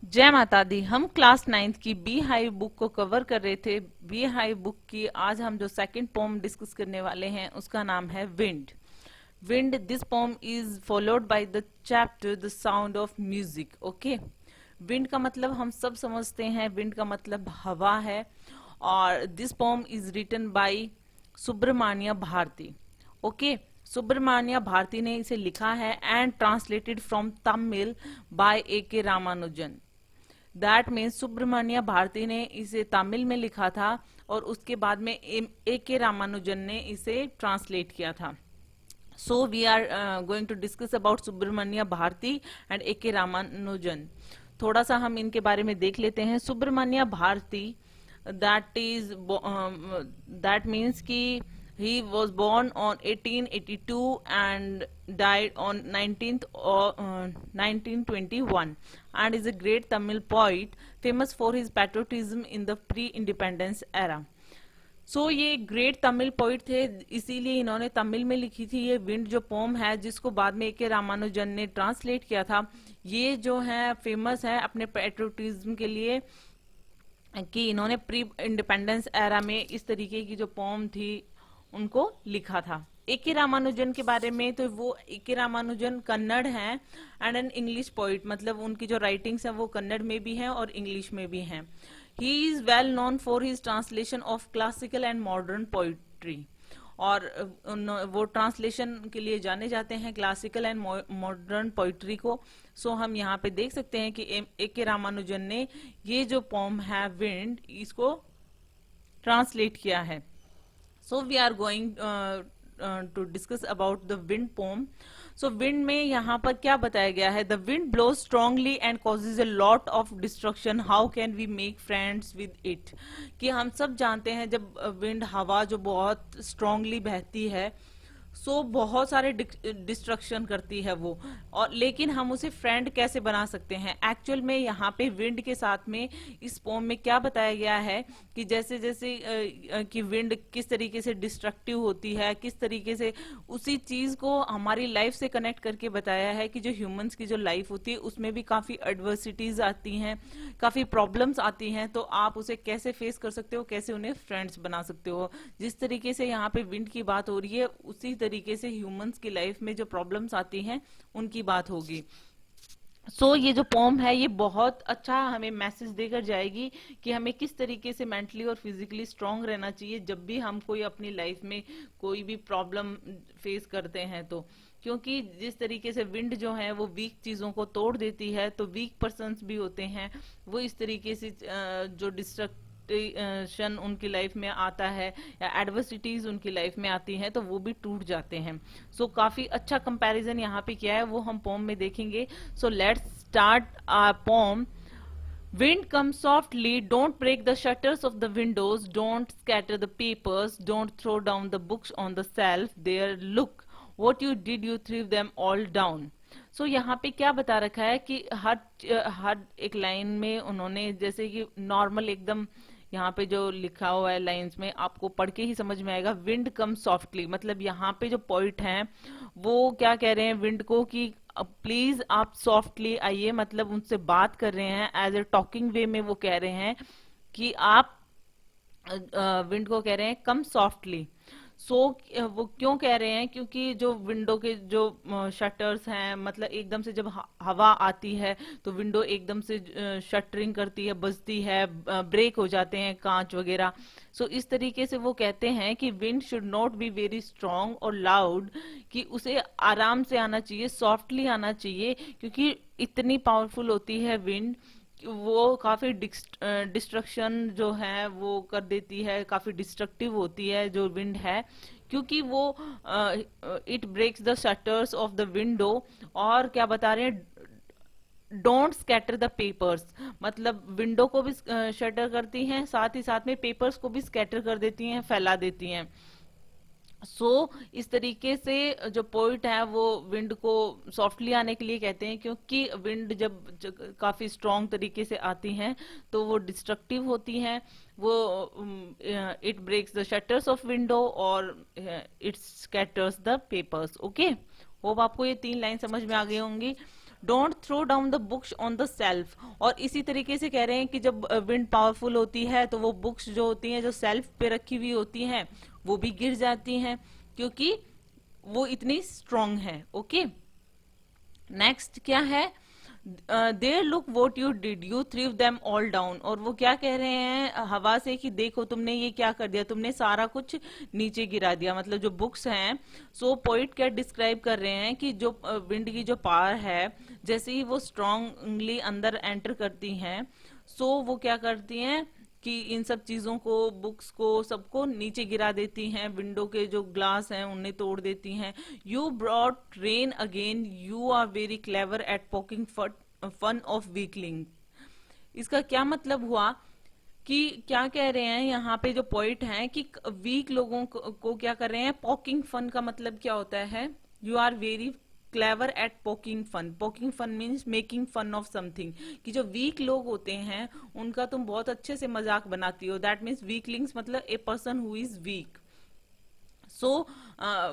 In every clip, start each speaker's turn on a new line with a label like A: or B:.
A: जय माता दी। हम क्लास 9th की बी हाई बुक को कवर कर रहे थे। बी हाई बुक की आज हम जो सेकंड पोम डिस्कस करने वाले हैं उसका नाम है wind. Wind, this poem is followed by the chapter the sound of music. Okay, wind का मतलब हम सब समझते हैं, विंड का मतलब हवा है। और this poem is written by Subramania Bharati. Okay, Subramania Bharati ने इसे लिखा है and translated from Tamil by A K Ramanujan. That means Subramania Bharati ने इसे तमिल में लिखा था और उसके बाद में ए के रामानुजन ने इसे ट्रांसलेट किया था। So we are going to discuss about Subramania Bharati and A K Ramanujan. थोड़ा सा हम इनके बारे में देख लेते हैं। सुब्रमण्य भारती, दैट मीन्स कि he was born on 1882 and died on 1921 and is a great Tamil poet famous for his patriotism in the pre-independence era. सो ये ग्रेट तमिल पोइट थे, इसीलिए इन्होंने तमिल में लिखी थी ये विंड जो पोम है, जिसको बाद में ए के रामानुजन ने ट्रांसलेट किया था। ये जो है फेमस है अपने पेट्रोटिज्म के लिए कि इन्होंने प्री इंडिपेंडेंस एरा में इस तरीके की जो पोम थी उनको लिखा था। ए के रामानुजन के बारे में, तो वो ए के रामानुजन कन्नड़ हैं एंड एन इंग्लिश पोइट, मतलब उनकी जो राइटिंग्स है वो कन्नड़ में भी हैं और इंग्लिश में भी हैं। He is well known for his translation of classical and modern poetry, और वो ट्रांसलेशन के लिए जाने जाते हैं क्लासिकल एंड मॉडर्न पोइट्री को। सो हम यहाँ पे देख सकते हैं कि ए के रामानुजन ने ये जो पोम है विंड, इसको ट्रांसलेट किया है। So we are going to discuss about the wind poem. So wind में यहाँ पर क्या बताया गया है? The wind blows strongly and causes a lot of destruction. How can we make friends with it? कि हम सब जानते हैं जब विंड, हवा जो बहुत स्ट्रांगली बहती है, सो बहुत सारे डिस्ट्रक्शन करती है वो, और लेकिन हम उसे फ्रेंड कैसे बना सकते हैं? एक्चुअल में यहाँ पे विंड के साथ में इस पोम में क्या बताया गया है कि जैसे जैसे कि विंड किस तरीके से डिस्ट्रक्टिव होती है, किस तरीके से उसी चीज को हमारी लाइफ से कनेक्ट करके बताया है कि जो ह्यूमंस की जो लाइफ होती है उसमें भी काफी एडवर्सिटीज आती हैं, काफी प्रॉब्लम्स आती हैं, तो आप उसे कैसे फेस कर सकते हो, कैसे उन्हें फ्रेंड्स बना सकते हो। जिस तरीके से यहाँ पे विंड की बात हो रही है उसी तरीके से ह्यूमंस की लाइफ में जो प्रॉब्लम्स आती हैं उनकी बात होगी। सो ये जो पोम है ये बहुत अच्छा हमें मैसेज देकर जाएगी कि हमें किस तरीके से मेंटली और फिजिकली स्ट्रांग रहना चाहिए जब भी हम कोई अपनी लाइफ में कोई भी प्रॉब्लम फेस करते हैं। तो क्योंकि जिस तरीके से विंड जो है वो वीक चीजों को तोड़ देती है, तो वीक पर्सन्स भी होते हैं वो इस तरीके से जो डिस्ट्रक्शन उनकी लाइफ में आता है या एडवर्सिटीज उनकी लाइफ में आती हैं तो वो भी टूट जाते हैं। सो काफी अच्छा कंपैरिजन यहाँ पे किया है, वो हम पोम में देखेंगे। So let's start our poem. Wind comes softly, don't break the shutters of the windows, don't scatter the papers, don't throw down the books on the shelf. There, look, what you did, you threw them all down. So यहाँ पे क्या बता रखा है कि हर एक line में उन्होंने जैसे कि नॉर्मल एकदम यहाँ पे जो लिखा हुआ है लाइंस में आपको पढ़ के ही समझ में आएगा। विंड कम सॉफ्टली, मतलब यहाँ पे जो पोइट हैं वो क्या कह रहे हैं विंड को कि प्लीज आप सॉफ्टली आइए, मतलब उनसे बात कर रहे हैं एज ए टॉकिंग वे में। वो कह रहे हैं कि आप विंड को कह रहे हैं कम सॉफ्टली। सो वो क्यों कह रहे हैं? क्योंकि जो विंडो के जो शटर्स हैं, मतलब एकदम से जब हवा आती है तो विंडो एकदम से शटरिंग करती है, बजती है, ब्रेक हो जाते हैं कांच वगैरह। सो इस तरीके से वो कहते हैं कि wind should not be very strong और लाउड, कि उसे आराम से आना चाहिए, सॉफ्टली आना चाहिए, क्योंकि इतनी पावरफुल होती है विंड, वो काफी डिस्ट्रक्शन जो है वो कर देती है, काफी डिस्ट्रक्टिव होती है जो विंड है, क्योंकि वो it breaks the shutters of the window. और क्या बता रहे हैं? डोंट स्कैटर द पेपर्स, मतलब विंडो को भी शटर करती हैं, साथ ही साथ में पेपर्स को भी स्कैटर कर देती हैं, फैला देती हैं। सो इस तरीके से जो पोइट है वो विंड को सॉफ्टली आने के लिए कहते हैं, क्योंकि विंड जब काफी स्ट्रॉन्ग तरीके से आती हैं तो वो डिस्ट्रक्टिव होती हैं। वो it breaks the shutters of window और it scatters the papers. Okay, hope आपको ये तीन लाइन समझ में आ गई होंगी। Don't throw down the books on the shelf. और इसी तरीके से कह रहे हैं कि जब विंड पावरफुल होती है तो वो बुक्स जो होती हैं जो सेल्फ पे रखी हुई होती हैं वो भी गिर जाती हैं, क्योंकि वो इतनी स्ट्रांग है। ओके, नेक्स्ट क्या है, there look what you did, you threw them all down. और वो क्या कह रहे हैं हवा से कि देखो तुमने ये क्या कर दिया, तुमने सारा कुछ नीचे गिरा दिया। मतलब जो बुक्स हैं, सो पोइट क्या डिस्क्राइब कर रहे हैं कि जो विंड की जो पावर है, जैसे ही वो स्ट्रांगली अंदर एंटर करती हैं, सो वो क्या करती हैं कि इन सब चीजों को, बुक्स को, सबको नीचे गिरा देती हैं, विंडो के जो ग्लास हैं उन्हें तोड़ देती हैं। You brought rain again, you are very clever at poking fun of weakling. इसका क्या मतलब हुआ कि क्या कह रहे हैं यहाँ पे जो पॉइंट है कि वीक लोगों को क्या कर रहे हैं, पोकिंग फन का मतलब क्या होता है, you are very clever at poking fun. Poking fun means making fun of something, कि जो वीक लोग होते हैं उनका तुम बहुत अच्छे से मजाक बनाती हो। दैट मीन्स वीकलिंग्स मतलब a person who is weak. So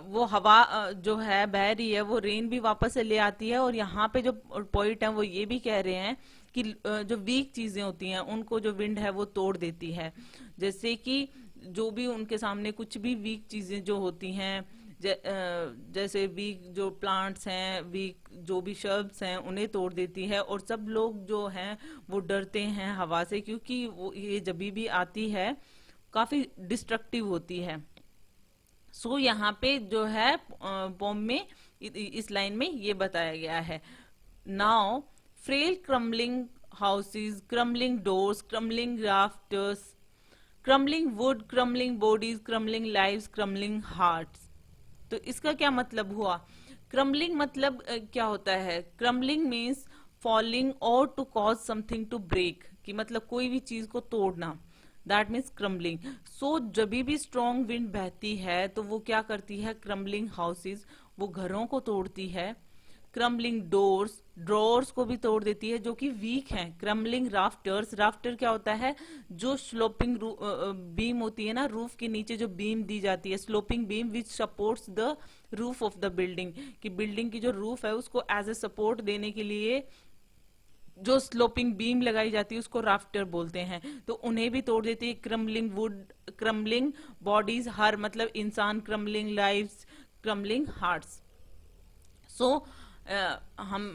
A: वो हवा जो है बह रही है, वो रेन भी वापस से ले आती है। और यहाँ पे जो पॉइंट है वो ये भी कह रहे हैं कि जो वीक चीजें होती हैं उनको जो विंड है वो तोड़ देती है। जैसे कि जो भी उनके सामने कुछ भी वीक चीजें जो होती हैं, जैसे वीक जो प्लांट्स हैं, वीक जो भी शर्ब्स हैं, उन्हें तोड़ देती है। और सब लोग जो हैं वो डरते हैं हवा से, क्योंकि वो ये जब भी आती है काफी डिस्ट्रक्टिव होती है। सो यहाँ पे जो है पोम में इस लाइन में ये बताया गया है। Now frail crumbling houses, crumbling doors, crumbling rafters, crumbling wood, crumbling bodies, crumbling lives, crumbling hearts. तो इसका क्या मतलब हुआ, क्रम्बलिंग मतलब क्या होता है, क्रम्बलिंग मीन्स फॉलिंग और to cause something to break, कि मतलब कोई भी चीज को तोड़ना, दैट मीन्स क्रम्बलिंग। सो जब भी स्ट्रॉन्ग विंड बहती है तो वो क्या करती है, क्रम्बलिंग हाउसेस, वो घरों को तोड़ती है। क्रम्बलिंग डोर्स, ड्रॉर्स को भी तोड़ देती है जो कि वीक हैं। क्रम्बलिंग राफ्टर्स, राफ्टर क्या होता है, जो स्लोपिंग बीम होती है ना, रूफ के नीचे जो बीम दी जाती है, sloping beam which supports the roof of the building, कि बिल्डिंग की जो रूफ है उसको एज ए सपोर्ट देने के लिए जो स्लोपिंग बीम लगाई जाती है उसको राफ्टर बोलते हैं। तो उन्हें भी तोड़ देती है। क्रम्बलिंग वुड, क्रम्बलिंग बॉडीज, हर मतलब इंसान, crumbling lives, crumbling hearts. So हम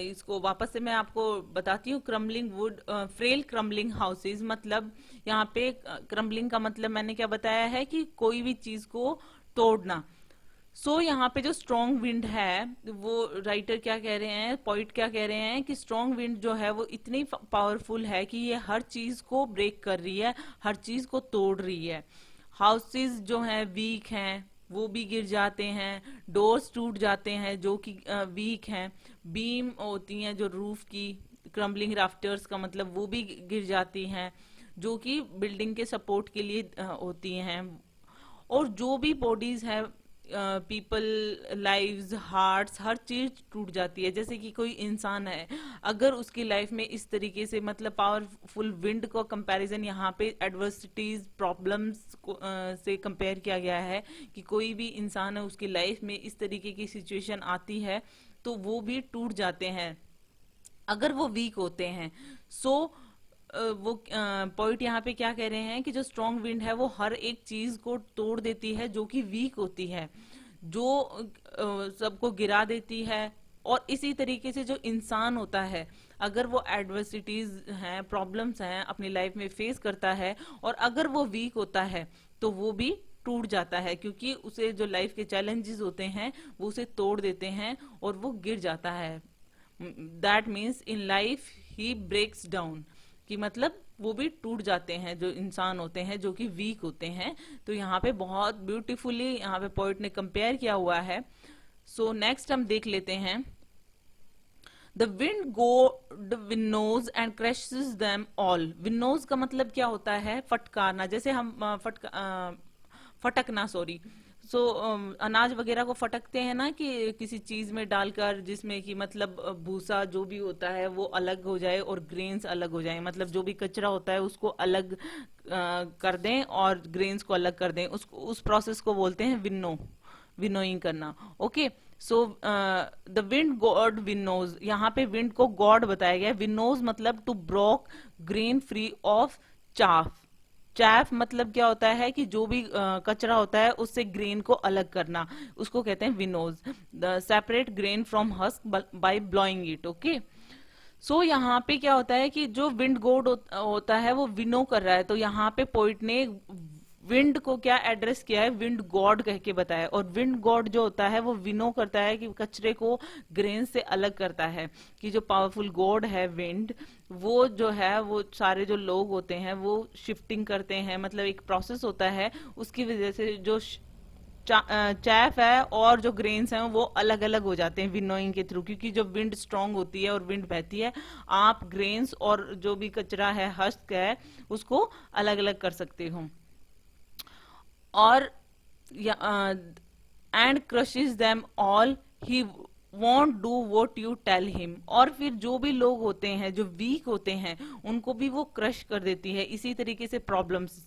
A: इसको वापस से मैं आपको बताती हूँ। Crumbling wood, frail crumbling houses, मतलब यहाँ पे क्रम्बलिंग का मतलब मैंने क्या बताया है कि कोई भी चीज को तोड़ना। सो यहाँ पे जो स्ट्रॉन्ग विंड है, वो राइटर क्या कह रहे हैं, पॉइंट क्या कह रहे हैं कि स्ट्रॉन्ग विंड जो है वो इतनी पावरफुल है कि ये हर चीज को ब्रेक कर रही है, हर चीज को तोड़ रही है। हाउसेस जो हैं वीक हैं वो भी गिर जाते हैं, डोर्स टूट जाते हैं जो कि वीक हैं, बीम होती हैं जो रूफ की, क्रम्बलिंग राफ्टर्स का मतलब वो भी गिर जाती हैं जो कि बिल्डिंग के सपोर्ट के लिए होती हैं। और जो भी बॉडीज है, पीपल, लाइव्स, हार्ट्स, हर चीज टूट जाती है। जैसे कि कोई इंसान है, अगर उसकी लाइफ में इस तरीके से मतलब पावरफुल विंड का कंपैरिजन यहाँ पे एडवर्सिटीज, प्रॉब्लम्स से कंपेयर किया गया है कि कोई भी इंसान है उसकी लाइफ में इस तरीके की सिचुएशन आती है तो वो भी टूट जाते हैं अगर वो वीक होते हैं। सो वो पॉइंट यहाँ पे क्या कह रहे हैं कि जो स्ट्रॉन्ग विंड है वो हर एक चीज को तोड़ देती है जो कि वीक होती है, जो सबको गिरा देती है। और इसी तरीके से जो इंसान होता है, अगर वो एडवर्सिटीज हैं, प्रॉब्लम्स हैं अपनी लाइफ में फेस करता है और अगर वो वीक होता है तो वो भी टूट जाता है, क्योंकि उसे जो लाइफ के चैलेंजेस होते हैं वो उसे तोड़ देते हैं और वो गिर जाता है। That means in life he breaks down, कि मतलब वो भी टूट जाते हैं जो इंसान होते हैं जो कि वीक होते हैं। तो यहाँ पे बहुत ब्यूटीफुली यहाँ पे पोइट ने कंपेयर किया हुआ है। सो नेक्स्ट हम देख लेते हैं, the wind go the winnows and crashes them all. Winnows का मतलब क्या होता है, फटकारना। जैसे हम फटकना, सॉरी। सो अनाज वगैरह को फटकते हैं ना, कि किसी चीज में डालकर, जिसमें कि मतलब भूसा जो भी होता है वो अलग हो जाए और ग्रेन्स अलग हो जाए, मतलब जो भी कचरा होता है उसको अलग कर दें और ग्रेन्स को अलग कर दें। उस प्रोसेस को बोलते हैं विनोइंग करना। Okay, so the wind god winnows, यहाँ पे विंड को गॉड बताया गया है। विनोज मतलब to broke grain free of chaff. Chaff मतलब क्या होता है कि जो भी कचरा होता है उससे ग्रेन को अलग करना, उसको कहते हैं winnows. The separate grain from husk by blowing it. Okay, so यहाँ पे क्या होता है कि जो विंड गॉड होता है वो विनो कर रहा है, तो यहाँ पे पोइट ने विंड को क्या एड्रेस किया है, विंड गॉड कह के बताया। और विंड गॉड जो होता है वो विनो करता है कि कचरे को ग्रेन से अलग करता है, कि जो पावरफुल गॉड है विंड, वो जो है वो सारे जो लोग होते हैं वो शिफ्टिंग करते हैं, मतलब एक प्रोसेस होता है, उसकी वजह से जो चैफ है और जो ग्रेन्स हैं वो अलग अलग हो जाते हैं विनोइंग के थ्रू, क्योंकि जो विंड स्ट्रांग होती है और विंड बहती है, आप ग्रेन्स और जो भी कचरा है, हस्क है, उसको अलग अलग कर सकते हो। और and crushes them all, he won't do what you tell him. और फिर जो भी लोग होते हैं जो वीक होते हैं उनको भी वो क्रश कर देती है, इसी तरीके से प्रॉब्लम्स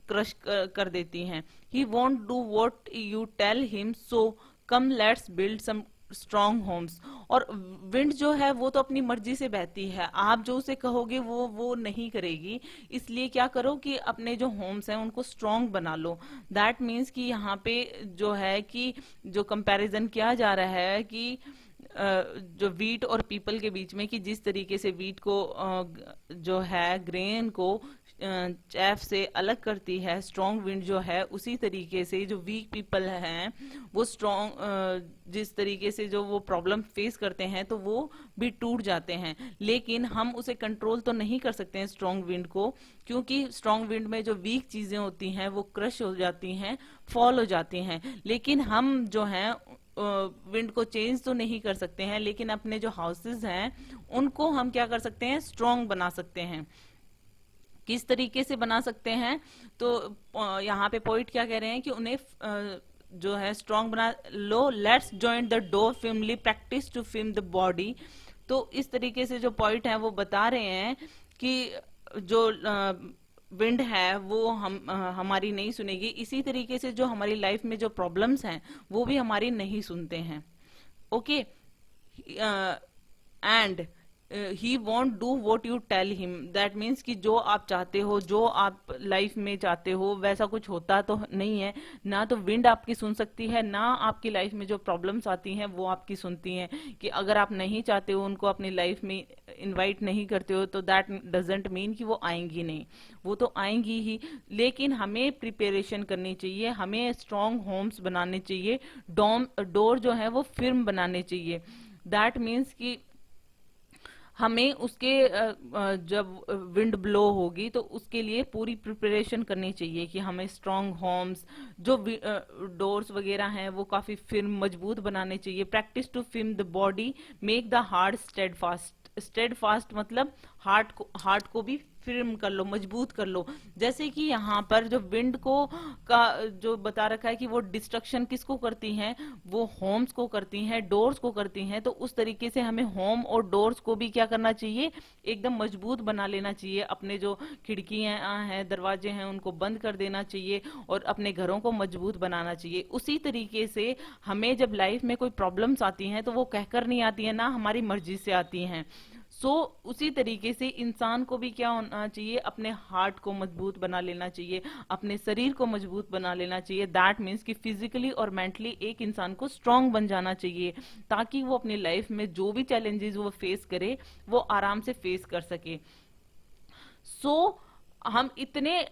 A: क्रश कर देती हैं। He won't do what you tell him, so come let's build some strong homes. और विंड जो है वो तो अपनी मर्जी से बहती है, आप जो उसे कहोगे वो नहीं करेगी, इसलिए क्या करो कि अपने जो होम्स हैं उनको स्ट्रॉन्ग बना लो। दैट मीन्स कि यहाँ पे जो है कि जो कंपैरिजन किया जा रहा है कि जो वीट और पीपल के बीच में, कि जिस तरीके से वीट को जो है ग्रेन को चैफ से अलग करती है स्ट्रॉन्ग विंड जो है, उसी तरीके से जो वीक पीपल हैं वो स्ट्रॉन्ग जिस तरीके से जो वो प्रॉब्लम फेस करते हैं तो वो भी टूट जाते हैं। लेकिन हम उसे कंट्रोल तो नहीं कर सकते हैं स्ट्रॉन्ग विंड को, क्योंकि स्ट्रॉन्ग विंड में जो वीक चीजें होती हैं वो क्रश हो जाती हैं, फॉल हो जाती हैं। लेकिन हम जो हैं विंड को चेंज तो नहीं कर सकते हैं, लेकिन अपने जो हाउसेस हैं उनको हम क्या कर सकते हैं, स्ट्रॉन्ग बना सकते हैं। किस तरीके से बना सकते हैं, तो यहाँ पे पॉइंट क्या कह रहे हैं कि उन्हें जो है स्ट्रॉन्ग बना लो। Let's join the door firmly practice to firm the body. तो इस तरीके से जो पॉइंट है वो बता रहे हैं कि जो विंड है वो हमारी नहीं सुनेगी, इसी तरीके से जो हमारी लाइफ में जो प्रॉब्लम्स हैं वो भी हमारी नहीं सुनते हैं। Okay, and he won't do what you tell him. That means कि जो आप चाहते हो, जो आप लाइफ में चाहते हो, वैसा कुछ होता तो नहीं है। ना तो विंड आपकी सुन सकती है, ना आपकी लाइफ में जो प्रॉब्लम्स आती हैं वो आपकी सुनती हैं। कि अगर आप नहीं चाहते हो उनको अपनी लाइफ में इनवाइट नहीं करते हो तो दैट डजेंट मीन कि वो आएंगी नहीं, वो तो आएंगी ही। लेकिन हमें प्रिपरेशन करनी चाहिए, हमें स्ट्रॉन्ग होम्स बनाने चाहिए, डोर जो है वो फिर्म बनाने चाहिए। दैट मीन्स कि हमें उसके जब विंड ब्लो होगी तो उसके लिए पूरी प्रिपरेशन करनी चाहिए कि हमें स्ट्रॉन्ग होम्स, जो डोर्स वगैरह हैं वो काफी फिर्म मजबूत बनाने चाहिए। Practice to firm the body, make the heart steadfast. Steadfast मतलब हार्ट को भी फिर्म कर लो, मजबूत कर लो। जैसे कि यहाँ पर जो विंड को का जो बता रखा है कि वो डिस्ट्रक्शन किसको करती हैं, वो होम्स को करती हैं, डोर्स को करती हैं। तो उस तरीके से हमें होम और डोर्स को भी क्या करना चाहिए, एकदम मजबूत बना लेना चाहिए। अपने जो खिड़कियां हैं, दरवाजे हैं, उनको बंद कर देना चाहिए और अपने घरों को मजबूत बनाना चाहिए। उसी तरीके से हमें जब लाइफ में कोई प्रॉब्लम्स आती हैं तो वो कहकर नहीं आती है, ना हमारी मर्जी से आती हैं। उसी तरीके से इंसान को भी क्या होना चाहिए, अपने हार्ट को मजबूत बना लेना चाहिए, अपने शरीर को मजबूत बना लेना चाहिए। दैट मीन्स कि फिजिकली और मेंटली एक इंसान को स्ट्रांग बन जाना चाहिए, ताकि वो अपनी लाइफ में जो भी चैलेंजेस वो फेस करे वो आराम से फेस कर सके। हम इतने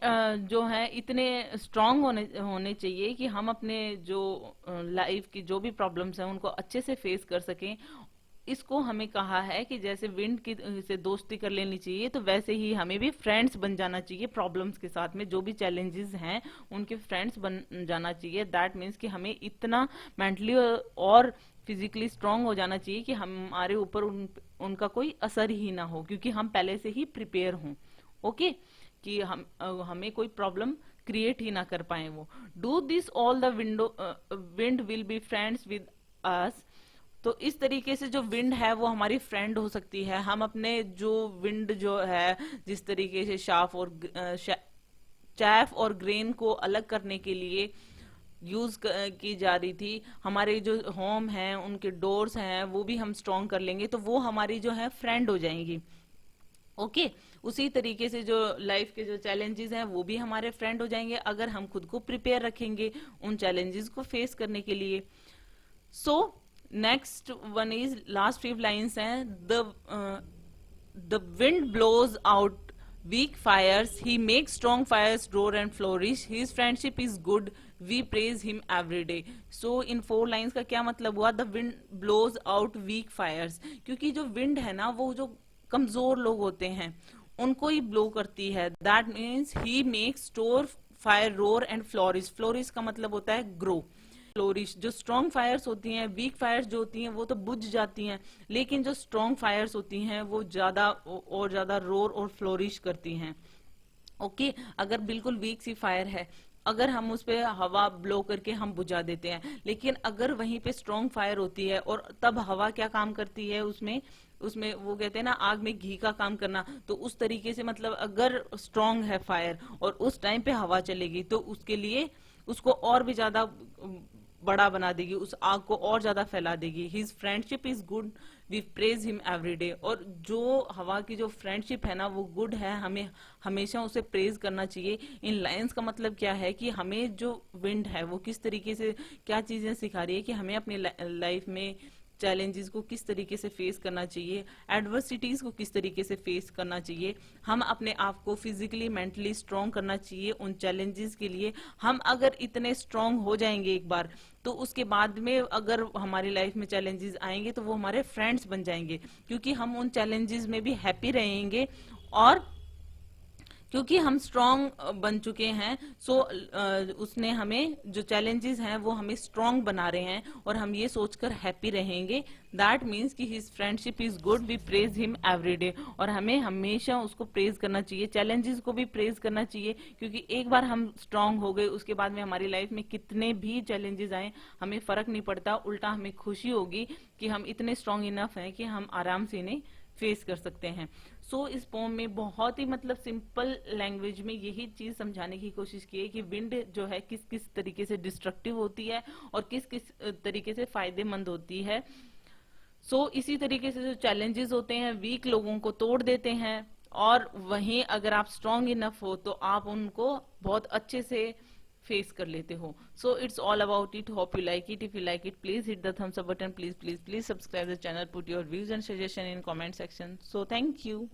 A: जो है इतने स्ट्रांग होने चाहिए कि हम अपने जो लाइफ की जो भी प्रॉब्लम्स हैं उनको अच्छे से फेस कर सकें। इसको हमें कहा है कि जैसे विंड की से दोस्ती कर लेनी चाहिए, तो वैसे ही हमें भी फ्रेंड्स बन जाना चाहिए प्रॉब्लम्स के साथ में। जो भी चैलेंजेस हैं उनके फ्रेंड्स बन जाना चाहिए। दैट मीन्स कि हमें इतना मेंटली और फिजिकली स्ट्रांग हो जाना चाहिए कि हमारे ऊपर उनका कोई असर ही ना हो, क्योंकि हम पहले से ही प्रिपेयर हों। ओके, कि हमें कोई प्रॉब्लम क्रिएट ही ना कर पाए वो। Do this all the wind will be friends with us. तो इस तरीके से जो विंड है वो हमारी फ्रेंड हो सकती है। हम अपने जो विंड जो है, जिस तरीके से चैफ और ग्रेन को अलग करने के लिए यूज की जा रही थी, हमारे जो होम हैं उनके डोर्स हैं वो भी हम स्ट्रॉन्ग कर लेंगे, तो वो हमारी जो है फ्रेंड हो जाएंगी। ओके, उसी तरीके से जो लाइफ के जो चैलेंजेस हैं वो भी हमारे फ्रेंड हो जाएंगे अगर हम खुद को प्रिपेयर रखेंगे उन चैलेंजेस को फेस करने के लिए। So next one is last 5 lines हैं। The wind blows out weak fires, he makes strong fires roar and flourish, his friendship is good, we praise him every day। so in 4 lines का क्या मतलब हुआ? The wind blows out weak fires, क्योंकि जो wind है ना वो जो कमजोर लोग होते हैं उनको ही ब्लो करती है। That means he makes store fire roar and flourish, flourish का मतलब होता है ग्रो। फ्लोरिश, जो स्ट्रॉन्ग फायर्स होती हैं, वीक फायर्स जो होती हैं वो तो बुझ जाती हैं, लेकिन जो स्ट्रॉन्ग फायर्स होती हैं वो ज्यादा और ज्यादा रोर और फ्लोरिश करती हैं। ओके, अगर बिल्कुल वीक सी फायर है, अगर हम उस पे हवा ब्लो करके हम बुझा देते हैं, लेकिन अगर वहीं पे स्ट्रॉन्ग फायर होती है और तब हवा क्या काम करती है उसमें उसमें वो कहते हैं ना आग में घी का काम करना, तो उस तरीके से मतलब अगर स्ट्रॉन्ग है फायर और उस टाइम पे हवा चलेगी तो उसके लिए उसको और भी ज्यादा बड़ा बना देगी, उस आग को और ज्यादा फैला देगी। His friendship is good, we praise him every day. और जो हवा की जो फ्रेंडशिप है ना वो गुड है, हमें हमेशा उसे प्रेज करना चाहिए। इन लाइन्स का मतलब क्या है कि हमें जो विंड है वो किस तरीके से क्या चीजें सिखा रही है कि हमें अपनी लाइफ में चैलेंजेस को किस तरीके से फेस करना चाहिए, एडवर्सिटीज को किस तरीके से फेस करना चाहिए, हम अपने आप को फिजिकली मेंटली स्ट्रांग करना चाहिए उन चैलेंजेस के लिए। हम अगर इतने स्ट्रांग हो जाएंगे एक बार, तो उसके बाद में अगर हमारी लाइफ में चैलेंजेस आएंगे तो वो हमारे फ्रेंड्स बन जाएंगे, क्योंकि हम उन चैलेंजेस में भी हैप्पी रहेंगे और क्योंकि हम स्ट्रांग बन चुके हैं। सो उसने हमें जो चैलेंजेस हैं वो हमें स्ट्रांग बना रहे हैं और हम ये सोचकर हैप्पी रहेंगे। दैट मीन्स कि his friendship is good, we praise him every day. और हमें हमेशा उसको प्रेज करना चाहिए, चैलेंजेस को भी प्रेज करना चाहिए, क्योंकि एक बार हम स्ट्रांग हो गए उसके बाद में हमारी लाइफ में कितने भी चैलेंजेस आए हमें फर्क नहीं पड़ता, उल्टा हमें खुशी होगी कि हम इतने स्ट्रांग इनफ हैं कि हम आराम से इन्हें फेस कर सकते हैं। सो इस पोम में बहुत ही मतलब सिंपल लैंग्वेज में यही चीज समझाने की कोशिश की है कि विंड जो है किस किस तरीके से डिस्ट्रक्टिव होती है और किस किस तरीके से फायदेमंद होती है। सो इसी तरीके से जो चैलेंजेस होते हैं वीक लोगों को तोड़ देते हैं, और वहीं अगर आप स्ट्रांग इनफ हो तो आप उनको बहुत अच्छे से फेस कर लेते हो। So it's all about it, hope you like it. If you like it please hit the thumbs up button, please please please subscribe the channel, put your views and suggestion in comment section. So thank you.